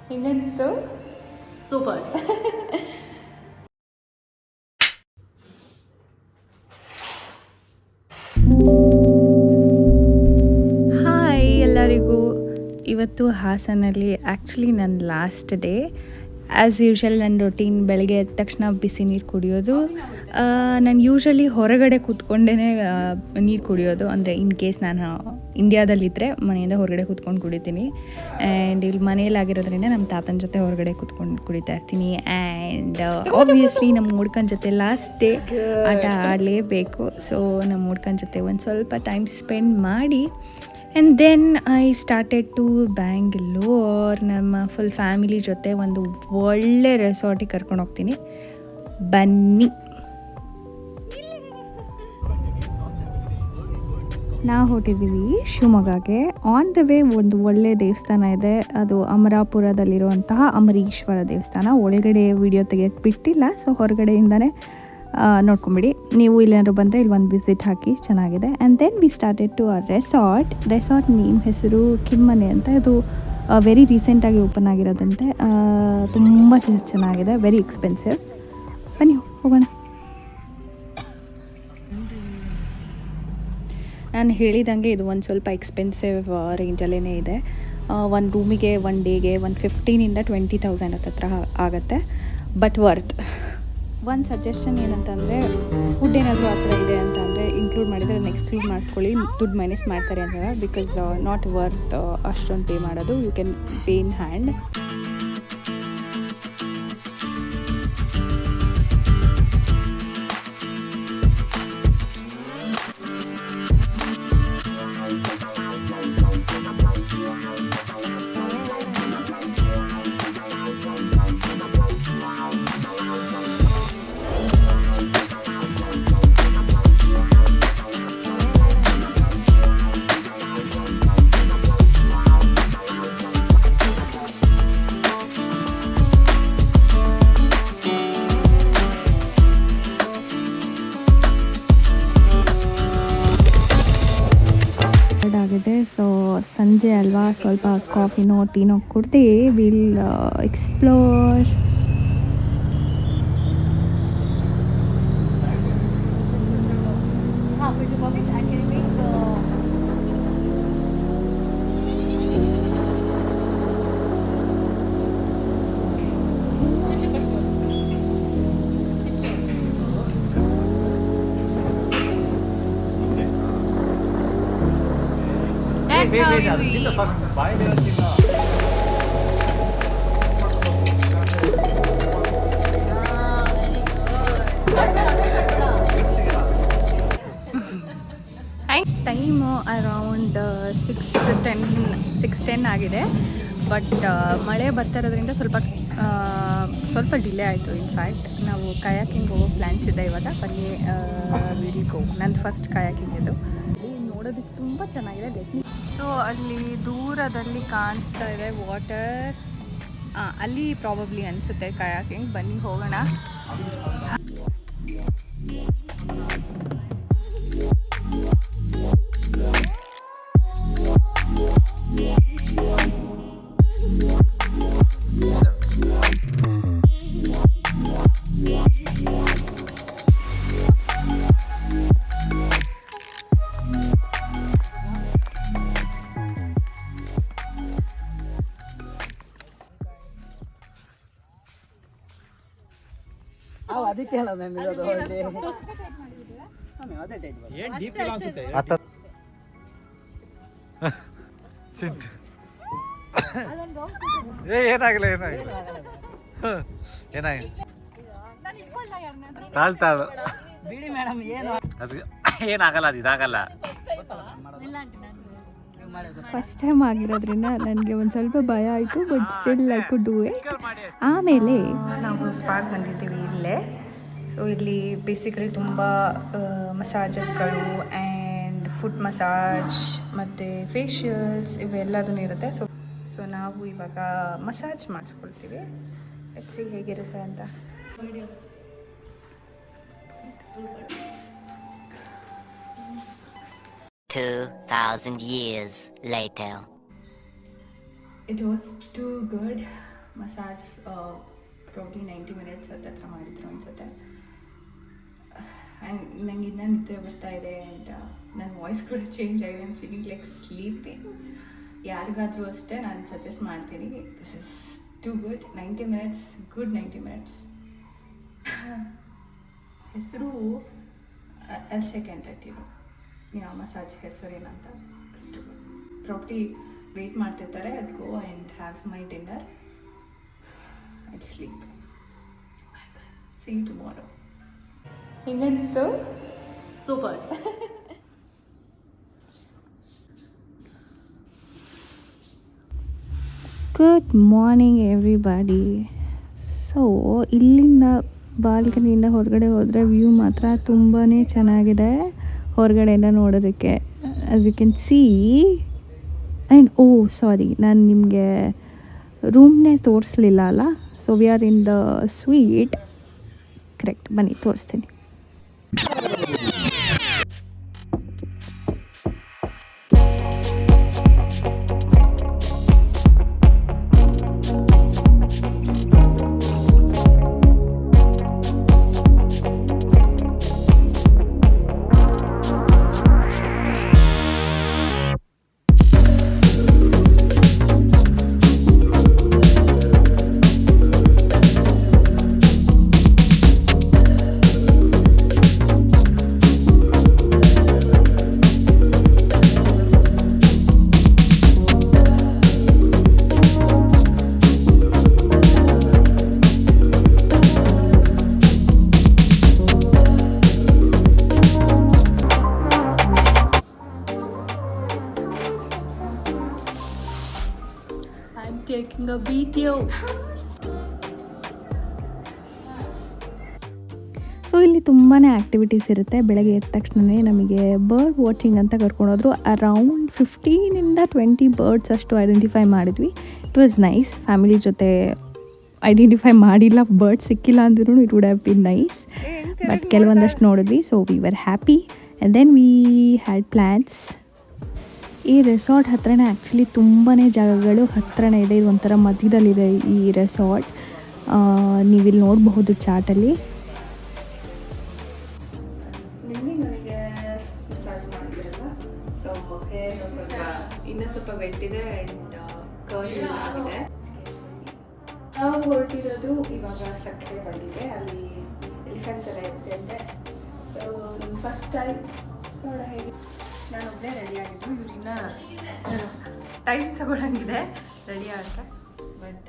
ಹಿಂಗನ್ಸ್ತು super. Hi ಎಲ್ಲರಿಗೂ. ಇವತ್ತು ಹಾಸನಲ್ಲಿ actually ನನ್ನ ಲಾಸ್ಟ್ ಡೇ. ಆ್ಯಸ್ ಯೂಶ್ವಲ್ ನನ್ನ ರೊಟೀನ್ ಬೆಳಗ್ಗೆ ಎದ್ದ ತಕ್ಷಣ ಬಿಸಿ ನೀರು ಕುಡಿಯೋದು. ನಾನು ಯೂಶ್ವಲಿ ಹೊರಗಡೆ ಕೂತ್ಕೊಂಡೇ ನೀರು ಕುಡಿಯೋದು. ಅಂದರೆ ಇನ್ ಕೇಸ್ ನಾನು ಇಂಡಿಯಾದಲ್ಲಿದ್ದರೆ ಮನೆಯಿಂದ ಹೊರಗಡೆ ಕೂತ್ಕೊಂಡು ಕುಡಿತೀನಿ. ಆ್ಯಂಡ್ ಇಲ್ಲಿ ಮನೇಲಾಗಿರೋದ್ರಿಂದ ನಮ್ಮ ತಾತನ ಜೊತೆ ಹೊರಗಡೆ ಕೂತ್ಕೊಂಡು ಕುಡಿತಾ ಇರ್ತೀನಿ. ಆ್ಯಂಡ್ ಆಬ್ವಿಯಸ್ಲಿ ನಮ್ಮ ಹುಡ್ಕನ ಜೊತೆ ಲಾಸ್ಟ್ ಡೇ ಆಟ ಆಡಲೇಬೇಕು. ಸೊ ನಮ್ಮ ಹುಡ್ಕನ ಜೊತೆ ಒಂದು ಸ್ವಲ್ಪ ಟೈಮ್ ಸ್ಪೆಂಡ್ ಮಾಡಿ and then I started to Bangalore. ನಮ್ಮ ಫುಲ್ ಫ್ಯಾಮಿಲಿ ಜೊತೆ ಒಂದು ಒಳ್ಳೆ ರೆಸಾರ್ಟಿಗೆ ಕರ್ಕೊಂಡು ಹೋಗ್ತೀನಿ, ಬನ್ನಿ. ನಾವು ಹೊಟ್ಟಿದ್ದೀವಿ ಶಿವಮೊಗ್ಗಕ್ಕೆ. ಆನ್ ದ ವೇ ಒಂದು ಒಳ್ಳೆ ದೇವಸ್ಥಾನ ಇದೆ, ಅದು ಅಮರಾಪುರದಲ್ಲಿರುವಂತಹ ಅಮರೀಶ್ವರ ದೇವಸ್ಥಾನ. ಒಳಗಡೆ ವಿಡಿಯೋ ತೆಗಿಯೋಕ್ಕೆ ಬಿಟ್ಟಿಲ್ಲ, ಸೊ ಹೊರಗಡೆಯಿಂದನೇ ನೋಡ್ಕೊಂಬಿಡಿ. ನೀವು ಇಲ್ಲೇನಾದ್ರು ಬಂದರೆ ಇಲ್ಲಿ ಒಂದು ವಿಸಿಟ್ ಹಾಕಿ, ಚೆನ್ನಾಗಿದೆ. And then we started to a resort name ಹೆಸರು ಕಿಮ್ಮನೆ ಅಂತ. ಇದು ವೆರಿ ರೀಸೆಂಟಾಗಿ ಓಪನ್ ಆಗಿರೋದಂತೆ. ತುಂಬ ಚೆನ್ನಾಗಿದೆ, ವೆರಿ ಎಕ್ಸ್ಪೆನ್ಸಿವ್. ಬನ್ನಿ ಹೋಗೋಣ. ನಾನು ಹೇಳಿದಂಗೆ ಇದು ಒಂದು ಸ್ವಲ್ಪ ಎಕ್ಸ್ಪೆನ್ಸಿವ್ ರೇಂಜಲ್ಲೇ ಇದೆ. ಒಂದು ರೂಮಿಗೆ ಒನ್ ಡೇಗೆ ಒಂದು 15,000 to 20,000 ಹತ್ರ ಆಗುತ್ತೆ, ಬಟ್ ವರ್ತ್. ಒಂದು ಸಜೆಷನ್ ಏನಂತಂದರೆ, ಫುಡ್ ಏನಾದರೂ ಆ ಥರ ಇದೆ ಅಂತಂದರೆ ಇನ್ಕ್ಲೂಡ್ ಮಾಡಿದರೆ ಎಕ್ಸ್ಕ್ಲೂಡ್ ಮಾಡಿಸ್ಕೊಳ್ಳಿ, ದುಡ್ಡು ಮೈನಸ್ ಮಾಡ್ತಾರೆ ಅಂತ. ಬಿಕಾಸ್ ನಾಟ್ ವರ್ತ್ ಅಷ್ಟೊಂದು ಪೇ ಮಾಡೋದು. You can pay in hand. ಆಗಿದೆ. ಸೊ ಸಂಜೆ ಅಲ್ವಾ, ಸ್ವಲ್ಪ ಕಾಫಿನೋ ಟೀನೋ ಕುಡ್ದು will explore. That's how you eat. Time around 6:10 ಆಗಿದೆ. ಬಟ್ ಮಳೆ ಬರ್ತಾ ಇರೋದ್ರಿಂದ ಸ್ವಲ್ಪ ಡಿಲೇ ಆಯಿತು. ಇನ್ಫ್ಯಾಕ್ಟ್ ನಾವು ಕಯಾಕಿಂಗ್ ಹೋಗೋ ಪ್ಲ್ಯಾನ್ಸ್ ಇದೆ ಇವಾಗ. ಬನ್ನಿ ವಿಲ್ ಗೋ. ನಂದು ಫಸ್ಟ್ ಕಯಾಕಿಂಗ್ ಇದು. ನೋಡೋದಕ್ಕೆ ತುಂಬ ಚೆನ್ನಾಗಿದೆ. ಸೊ ಅಲ್ಲಿ ದೂರದಲ್ಲಿ ಕಾಣಿಸ್ತಾ ಇದೆ ವಾಟರ್, ಅಲ್ಲಿ ಪ್ರಾಬಬ್ಲಿ ಅನಿಸುತ್ತೆ ಕಯಾಕಿಂಗ್. ಬನ್ನಿ ಹೋಗೋಣ. ಅದಕ್ಕೆ ಏನಾಗಿಲ್ಲ ತಾಳು ಬಿಡಿ ಮೇಡಮ್, ಅದು ಏನಾಗಲ್ಲ, ಅದು ಇದಾಗಲ್ಲ. ಫಸ್ಟ್ ಟೈಮ್ ಆಗಿರೋದ್ರಿಂದ ನನಗೆ ಒಂದು ಸ್ವಲ್ಪ ಭಯ ಆಯಿತು, but still I could do it. ಆಮೇಲೆ ನಾವು ಸ್ಪಾಗೆ ಬಂದಿದ್ದೀವಿ ಇಲ್ಲೇ. ಸೊ ಇಲ್ಲಿ ಬೇಸಿಕಲಿ ತುಂಬ ಮಸಾಜಸ್ಗಳು ಆ್ಯಂಡ್ ಫುಟ್ ಮಸಾಜ್ ಮತ್ತು ಫೇಶಿಯಲ್ಸ್ ಇವೆಲ್ಲದೂ ಇರುತ್ತೆ. ಸೊ ನಾವು ಇವಾಗ ಮಸಾಜ್ ಮಾಡಿಸ್ಕೊಳ್ತೀವಿ. ಲೆಟ್ಸ್ ಸಿ ಹೇಗಿರುತ್ತೆ ಅಂತ. 2,000 years later. It was too good massage. Probably 90 minutes ಹತ್ರ ಮಾಡಿದ್ರು ಅನ್ಸುತ್ತೆ. ಆ್ಯಂಡ್ ನಂಗೆ ಇನ್ನೂ ನಿದ್ದೆ ಬರ್ತಾ ಇದೆ ಆ್ಯಂಡ್ ನನ್ನ ವಾಯ್ಸ್ ಕೂಡ ಚೇಂಜ್ ಆಗಿದೆ. I'm feeling like sleeping. ಯಾರಿಗಾದರೂ ಅಷ್ಟೇ ನಾನು ಸಜೆಸ್ಟ್ ಮಾಡ್ತೀನಿ, this is too good. 90 minutes, good 90 minutes. ಹೆಸರು ಅಲ್ಲಿ ಚೆಕ್ ಆ್ಯಂಡ್ ರೆಟ್ಟಿರು ಯಾವ ಮಸಾಜ್ ಹೆಸರೇನಂತ. ಅಷ್ಟು ಪ್ರಾಬ್ಲಿ ವೆಯ್ಟ್ ಮಾಡ್ತಿರ್ತಾರೆ. I go and have my dinner, I sleep. See you tomorrow. ಹಿಂಗನ್ನಿಸ್ತು? Super. Good morning everybody. So ಇಲ್ಲಿಂದ ಬಾಲ್ಕನಿಯಿಂದ ಹೊರಗಡೆ ಹೋದರೆ ವ್ಯೂ ಮಾತ್ರ ತುಂಬಾ ಚೆನ್ನಾಗಿದೆ ಹೊರಗಡೆಯಿಂದ ನೋಡೋದಕ್ಕೆ. As you can see. And sorry, ನಾನು ನಿಮಗೆ ರೂಮ್ನೇ ತೋರಿಸ್ಲಿಲ್ಲ ಅಲ್ಲ. So we are in the suite. Correct, ಬನ್ನಿ ತೋರಿಸ್ತೀನಿ. Taking a video. ಸೊ ಇಲ್ಲಿ ತುಂಬಾ ಆ್ಯಕ್ಟಿವಿಟೀಸ್ ಇರುತ್ತೆ. ಬೆಳಗ್ಗೆ ಎದ್ದ ತಕ್ಷಣವೇ ನಮಗೆ ಬರ್ಡ್ ವಾಚಿಂಗ್ ಅಂತ ಕರ್ಕೊಂಡೋದ್ರು. ಅರೌಂಡ್ 15-20 ಬರ್ಡ್ಸ್ ಅಷ್ಟು ಐಡೆಂಟಿಫೈ ಮಾಡಿದ್ವಿ. It was nice. ಫ್ಯಾಮಿಲಿ ಜೊತೆ ಐಡೆಂಟಿಫೈ ಮಾಡಿಲ್ಲ, ಬರ್ಡ್ ಸಿಕ್ಕಿಲ್ಲ ಅಂದ್ರೂ it would have been nice. But ಕೆಲವೊಂದಷ್ಟು ನೋಡಿದ್ವಿ. So we were happy and then we had plans. ಈ ರೆಸಾರ್ಟ್ ಹತ್ರನೇ ಆ್ಯಕ್ಚುಲಿ ತುಂಬಾ ಜಾಗಗಳು ಹತ್ರನೇ ಇದೆ. ಇದು ಒಂಥರ ಮಧ್ಯದಲ್ಲಿದೆ ಈ ರೆಸಾರ್ಟ್. ನೀವಿಲ್ಲಿ ನೋಡಬಹುದು ಚಾರ್ಟಲ್ಲಿ. ನನಗೆ ಮಸಾಜ್ ಮಾಡಿದ್ರಲ್ಲ, ಸೊ ಹೇರ್ ಇನ್ನೂ ಸ್ವಲ್ಪ ವೆಟ್ಟಿದೆ ಆ್ಯಂಡ್ ಕರ್ಲಿ ಆಗಿದೆ. ನಾವು ಹೊರಟಿರೋದು ಇವಾಗ ಸಕ್ಕರೆ ಬಂದಿದೆ, ಅಲ್ಲಿ ಎಲಿಫೆಂಟ್ಸ್ ಎಲ್ಲ ಇರುತ್ತೆ ಅಂತೆ. ಸೊ ನನ್ನ ಫಸ್ಟ್ ಟೈಮ್ ನೋಡ ಹೇಗೆ. ನಾನು ಒಬ್ಬನೇ ರೆಡಿ ಆಗಿದ್ದು, ಇವ್ರಿನ್ನ ಟೈಮ್ ತಗೊಳಂಗಿದೆ ರೆಡಿ ಆಗುತ್ತೆ. ಬಟ್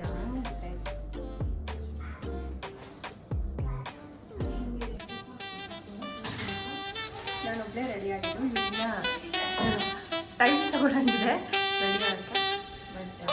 ನಾನು ಒಬ್ಬನೇ ರೆಡಿ ಆಗಿದ್ದು, ಇವ್ರಿನ್ನ ಟೈಮ್ ತಗೊಳಂಗಿದೆ ರೆಡಿ ಆಗುತ್ತೆ. ಬಟ್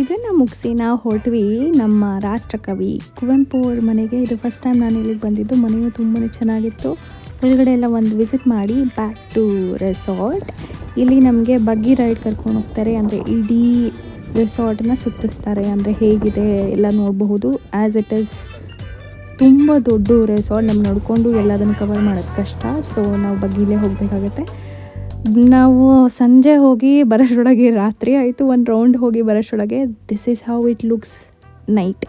ಇದನ್ನು ಮುಗಿಸಿ ನಾವು ಹೊರಟ್ವಿ ನಮ್ಮ ರಾಷ್ಟ್ರಕವಿ ಕುವೆಂಪು ಅವ್ರ ಮನೆಗೆ. ಇದು ಫಸ್ಟ್ ಟೈಮ್ ನಾನು ಇಲ್ಲಿಗೆ ಬಂದಿದ್ದು. ಮನೆಯೂ ತುಂಬಾ ಚೆನ್ನಾಗಿತ್ತು. ಒಳಗಡೆ ಎಲ್ಲ ಒಂದು ವಿಸಿಟ್ ಮಾಡಿ ಬ್ಯಾಕ್ ಟು ರೆಸಾರ್ಟ್. ಇಲ್ಲಿ ನಮಗೆ ಬಗ್ಗಿ ರೈಡ್ ಕರ್ಕೊಂಡು ಹೋಗ್ತಾರೆ. ಅಂದರೆ ಇಡೀ ರೆಸಾರ್ಟನ್ನ ಸುತ್ತಿಸ್ತಾರೆ. ಅಂದರೆ ಹೇಗಿದೆ ಎಲ್ಲ ನೋಡಬಹುದು. ಆ್ಯಸ್ ಇಟ್ ಈಸ್ ತುಂಬ ದೊಡ್ಡ ರೆಸಾರ್ಟ್. ನಮ್ಗೆ ನೋಡಿಕೊಂಡು ಎಲ್ಲದನ್ನು ಕವರ್ ಮಾಡೋದು ಕಷ್ಟ. ಸೊ ನಾವು ಬಗ್ಗಿಲೇ ಹೋಗಬೇಕಾಗತ್ತೆ. ನಾವು ಸಂಜೆ ಹೋಗಿ ಬರೋಷ್ಟರೊಳಗೆ ರಾತ್ರಿ ಆಯಿತು. ಒಂದು ರೌಂಡ್ ಹೋಗಿ ಬರೋಷ್ಟರೊಳಗೆ this is how it looks night.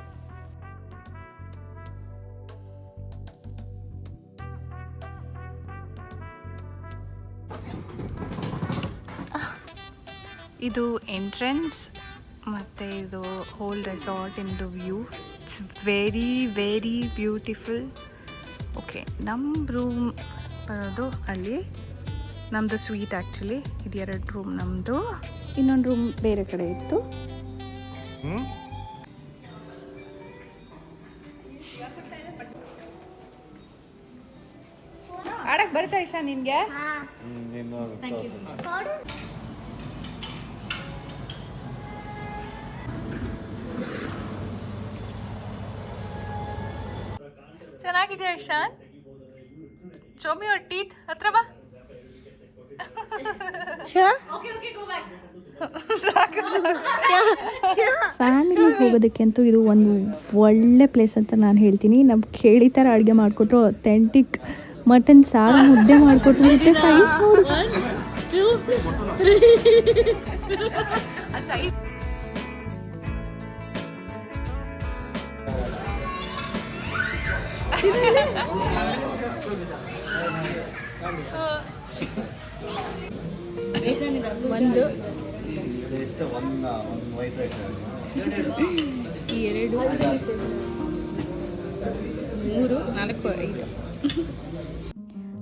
ಇದು ಎಂಟ್ರೆನ್ಸ್ ಮತ್ತು ಇದು ಹೋಲ್ ರೆಸಾರ್ಟಿಂದು view. It's very very beautiful. Okay, ನಮ್ಮ ರೂಮ್ ಬರೋದು ಅಲ್ಲಿ. ನಮ್ಮದು ಸ್ವೀಟ್ ಆ್ಯಕ್ಚುಲಿ. ಇದು 2 ರೂಮ್ ನಮ್ಮದು. ಇನ್ನೊಂದು ರೂಮ್ ಬೇರೆ ಕಡೆ ಇತ್ತು. ಆಡಕ್ಕೆ ಬರ್ತಾ ಇಷ್ಟ ನಿನಗೆ? ಚೆನ್ನಾಗಿದೆಯಾ Ishan? Show me your teeth. ಹತ್ರ ಬಾ. ಫ್ಯಾಮಿಲಿ ಹೋಗೋದಕ್ಕಂತೂ ಇದು ಒಂದು ಒಳ್ಳೆ ಪ್ಲೇಸ್ ಅಂತ ನಾನು ಹೇಳ್ತೀನಿ. ನಮ್ಮ ಕೇಳಿ ಥರ ಅಡುಗೆ ಮಾಡಿಕೊಟ್ರು, ಅಥೆಂಟಿಕ್ ಮಟನ್ ಸಾರು ಮುದ್ದೆ ಮಾಡಿಕೊಟ್ರು ಮತ್ತು ಸೈಜ್ ನೋಡಿ. ಒಂದು 2 3 4 5.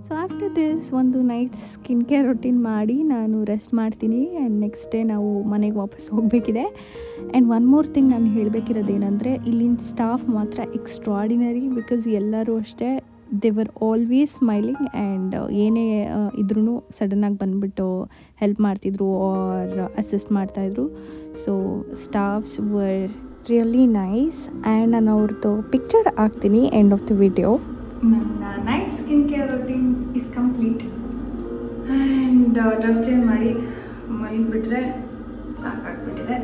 ಸೊ ಆಫ್ಟರ್ ದಿಸ್ ಒಂದು ನೈಟ್ ಸ್ಕಿನ್ ಕೇರ್ ರೊಟೀನ್ ಮಾಡಿ ನಾನು ರೆಸ್ಟ್ ಮಾಡ್ತೀನಿ. ಆ್ಯಂಡ್ ನೆಕ್ಸ್ಟ್ ಡೇ ನಾವು ಮನೆಗೆ ವಾಪಸ್ ಹೋಗಬೇಕಿದೆ. ಆ್ಯಂಡ್ ಒನ್ ಮೋರ್ ಥಿಂಗ್ ನಾನು ಹೇಳಬೇಕಿರೋದೇನೆಂದರೆ ಇಲ್ಲಿನ ಸ್ಟಾಫ್ ಮಾತ್ರ ಎಕ್ಸ್ಟ್ರಾಡಿನರಿ. ಬಿಕಾಸ್ ಎಲ್ಲರೂ ಅಷ್ಟೇ they were always smiling and ಏನೇ ಇದ್ರೂ ಸಡನ್ನಾಗಿ ಬಂದುಬಿಟ್ಟು ಹೆಲ್ಪ್ ಮಾಡ್ತಿದ್ರು ಆರ್ ಅಸಿಸ್ಟ್ ಮಾಡ್ತಾಯಿದ್ರು. So staffs var really nice. And ನಾನು ಅವ್ರದ್ದು ಪಿಕ್ಚರ್ ಹಾಕ್ತೀನಿ ಎಂಡ್ ಆಫ್ ದ ವಿಡಿಯೋ. ನನ್ನ night skin care routine is complete. And dress change ಮಾಡಿ ಮಲಗಿಬಿಟ್ರೆ ಸಾಕಾಗ್ಬಿಟ್ಟಿದೆ.